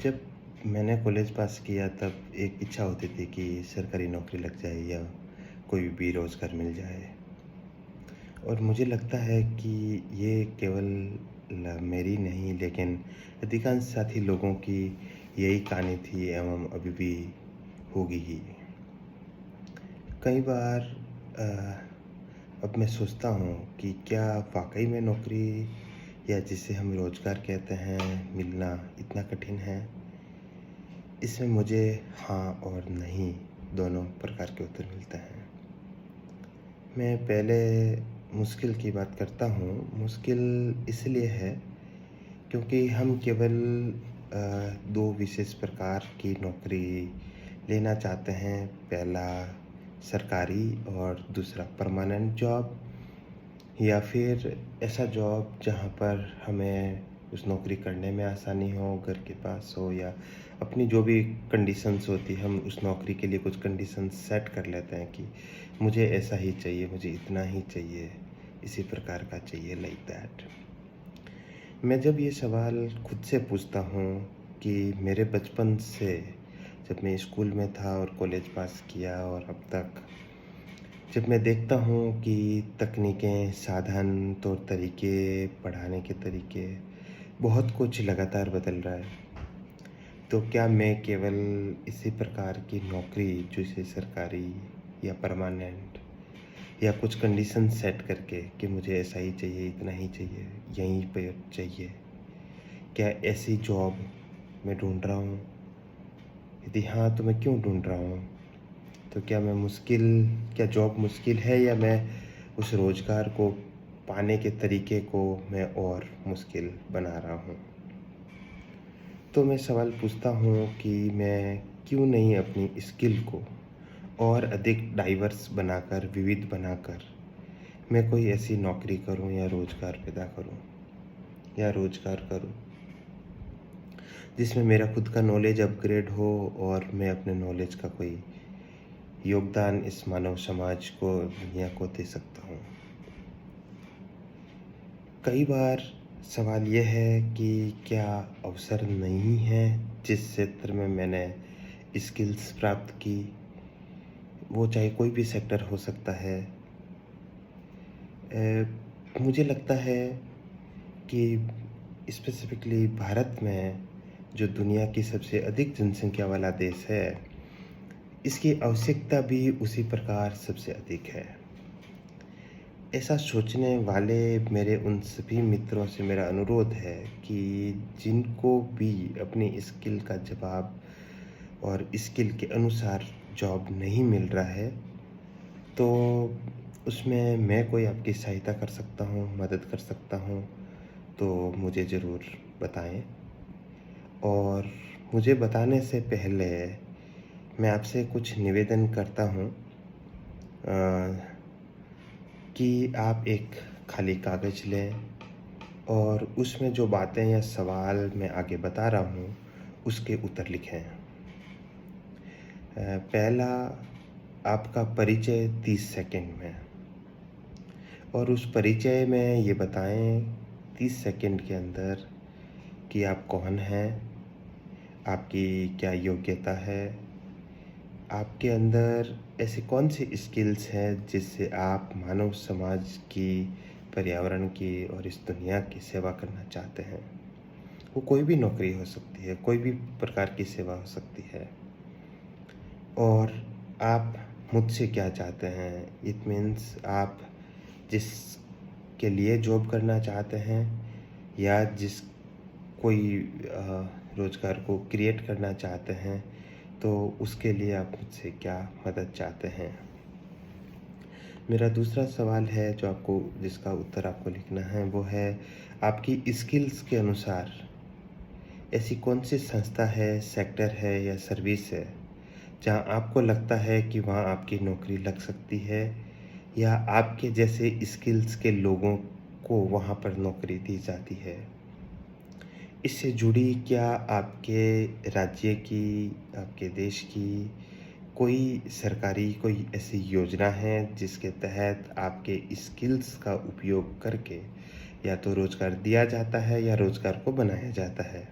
जब मैंने college pass किया तब एक इच्छा होती थी कि सरकारी नौकरी लग जाए या कोई भी रोज़गार मिल जाए। और मुझे लगता है कि ये केवल मेरी नहीं लेकिन अधिकांश साथी लोगों की यही कहानी थी एवं अभी भी होगी ही। कई बार अ, अब मैं सोचता हूँ कि क्या वाक़ई में नौकरी या जिसे हम रोज़गार कहते हैं मिलना इतना कठिन है? इसमें मुझे हाँ और नहीं दोनों प्रकार के उत्तर मिलते हैं। मैं पहले मुश्किल की बात करता हूँ। मुश्किल इसलिए है क्योंकि हम केवल 2 विशेष प्रकार की नौकरी लेना चाहते हैं। पहला सरकारी और दूसरा परमानेंट जॉब, या फिर ऐसा जॉब जहाँ पर हमें उस नौकरी करने में आसानी हो, घर के पास हो, या अपनी जो भी कंडीशंस होती है हम उस नौकरी के लिए कुछ कंडीशंस सेट कर लेते हैं कि मुझे ऐसा ही चाहिए, मुझे इतना ही चाहिए, इसी प्रकार का चाहिए, लाइक दैट। मैं जब ये सवाल खुद से पूछता हूँ कि मेरे बचपन से, जब मैं स्कूल में था और कॉलेज पास किया और अब तक, जब मैं देखता हूँ कि तकनीकें, साधन, तौर तरीके, पढ़ाने के तरीके, बहुत कुछ लगातार बदल रहा है, तो क्या मैं केवल इसी प्रकार की नौकरी, जैसे सरकारी या परमानेंट, या कुछ कंडीशन सेट करके कि मुझे ऐसा ही चाहिए, इतना ही चाहिए, यहीं पे चाहिए, क्या ऐसी जॉब मैं ढूँढ रहा हूँ? यदि हाँ, तो मैं क्यों ढूँढ रहा हूँ? तो क्या जॉब मुश्किल है, या मैं उस रोज़गार को पाने के तरीके को मैं और मुश्किल बना रहा हूँ? तो मैं सवाल पूछता हूँ कि मैं क्यों नहीं अपनी स्किल को और अधिक डाइवर्स बनाकर, विविध बनाकर मैं कोई ऐसी नौकरी करूँ या रोज़गार पैदा करूँ या रोज़गार करूँ, जिसमें मेरा खुद का नॉलेज अपग्रेड हो और मैं अपने नॉलेज का कोई योगदान इस मानव समाज को, दुनिया को दे सकता हूँ। कई बार सवाल यह है कि क्या अवसर नहीं है जिस क्षेत्र में मैंने स्किल्स प्राप्त की, वो चाहे कोई भी सेक्टर हो सकता है। मुझे लगता है कि स्पेसिफिकली भारत में, जो दुनिया की सबसे अधिक जनसंख्या वाला देश है, इसकी आवश्यकता भी उसी प्रकार सबसे अधिक है। ऐसा सोचने वाले मेरे उन सभी मित्रों से मेरा अनुरोध है कि जिनको भी अपनी स्किल का जवाब और स्किल के अनुसार जॉब नहीं मिल रहा है, तो उसमें मैं कोई आपकी सहायता कर सकता हूँ, मदद कर सकता हूँ, तो मुझे ज़रूर बताएँ। और मुझे बताने से पहले मैं आपसे कुछ निवेदन करता हूँ कि आप एक खाली कागज़ लें और उसमें जो बातें या सवाल मैं आगे बता रहा हूँ, उसके उत्तर लिखें। पहला, आपका परिचय 30 सेकंड में, और उस परिचय में ये बताएँ 30 सेकंड के अंदर कि आप कौन हैं, आपकी क्या योग्यता है, आपके अंदर ऐसी कौन सी स्किल्स हैं जिससे आप मानव समाज की, पर्यावरण की और इस दुनिया की सेवा करना चाहते हैं। वो कोई भी नौकरी हो सकती है, कोई भी प्रकार की सेवा हो सकती है। और आप मुझसे क्या चाहते हैं? इट मीन्स आप जिसके लिए जॉब करना चाहते हैं, या जिस कोई रोज़गार को क्रिएट करना चाहते हैं, तो उसके लिए आप मुझसे क्या मदद चाहते हैं। मेरा दूसरा सवाल है जो आपको, जिसका उत्तर आपको लिखना है, वो है आपकी स्किल्स के अनुसार ऐसी कौन-सी संस्था है, सेक्टर है या सर्विस है, जहाँ आपको लगता है कि वहाँ आपकी नौकरी लग सकती है, या आपके जैसे स्किल्स के लोगों को वहाँ पर नौकरी दी जाती है। इससे जुड़ी क्या आपके राज्य की, आपके देश की कोई सरकारी कोई ऐसी योजना है जिसके तहत आपके स्किल्स का उपयोग करके या तो रोज़गार दिया जाता है या रोज़गार को बनाया जाता है?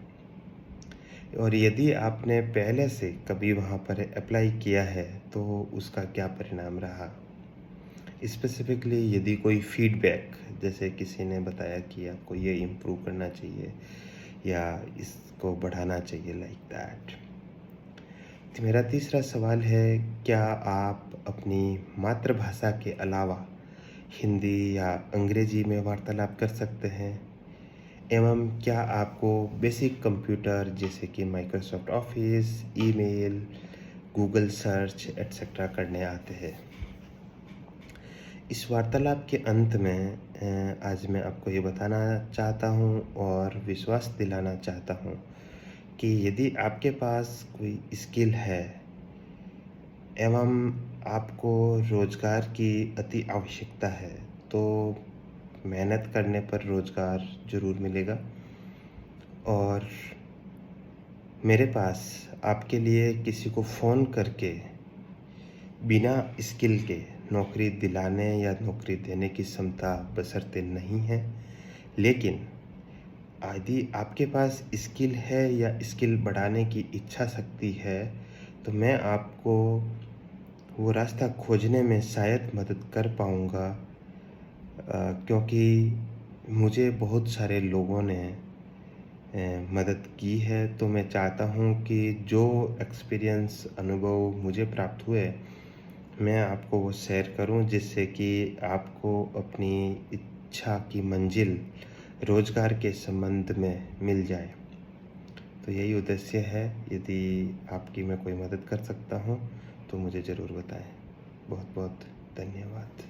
और यदि आपने पहले से कभी वहाँ पर अप्लाई किया है, तो उसका क्या परिणाम रहा? स्पेसिफ़िकली यदि कोई फ़ीडबैक, जैसे किसी ने बताया कि आपको ये इम्प्रूव करना चाहिए या इसको बढ़ाना चाहिए, लाइक दैट। तो मेरा तीसरा सवाल है, क्या आप अपनी मातृभाषा के अलावा हिंदी या अंग्रेजी में वार्तालाप कर सकते हैं? एवं क्या आपको बेसिक कंप्यूटर जैसे कि Microsoft office, email, Google search etcetera करने आते हैं? इस वार्तालाप के अंत में आज मैं आपको ये बताना चाहता हूँ और विश्वास दिलाना चाहता हूँ कि यदि आपके पास कोई स्किल है एवं आपको रोज़गार की अति आवश्यकता है, तो मेहनत करने पर रोज़गार ज़रूर मिलेगा। और मेरे पास आपके लिए किसी को फ़ोन करके बिना स्किल के नौकरी दिलाने या नौकरी देने की क्षमता बशर्ते नहीं है। लेकिन यदि आपके पास स्किल है या स्किल बढ़ाने की इच्छा शक्ति है, तो मैं आपको वो रास्ता खोजने में शायद मदद कर पाऊँगा, क्योंकि मुझे बहुत सारे लोगों ने मदद की है। तो मैं चाहता हूँ कि जो एक्सपीरियंस, अनुभव मुझे प्राप्त हुए, मैं आपको वो शेयर करूं, जिससे कि आपको अपनी इच्छा की मंजिल रोज़गार के संबंध में मिल जाए। तो यही उद्देश्य है। यदि आपकी मैं कोई मदद कर सकता हूं, तो मुझे ज़रूर बताएं। बहुत बहुत धन्यवाद।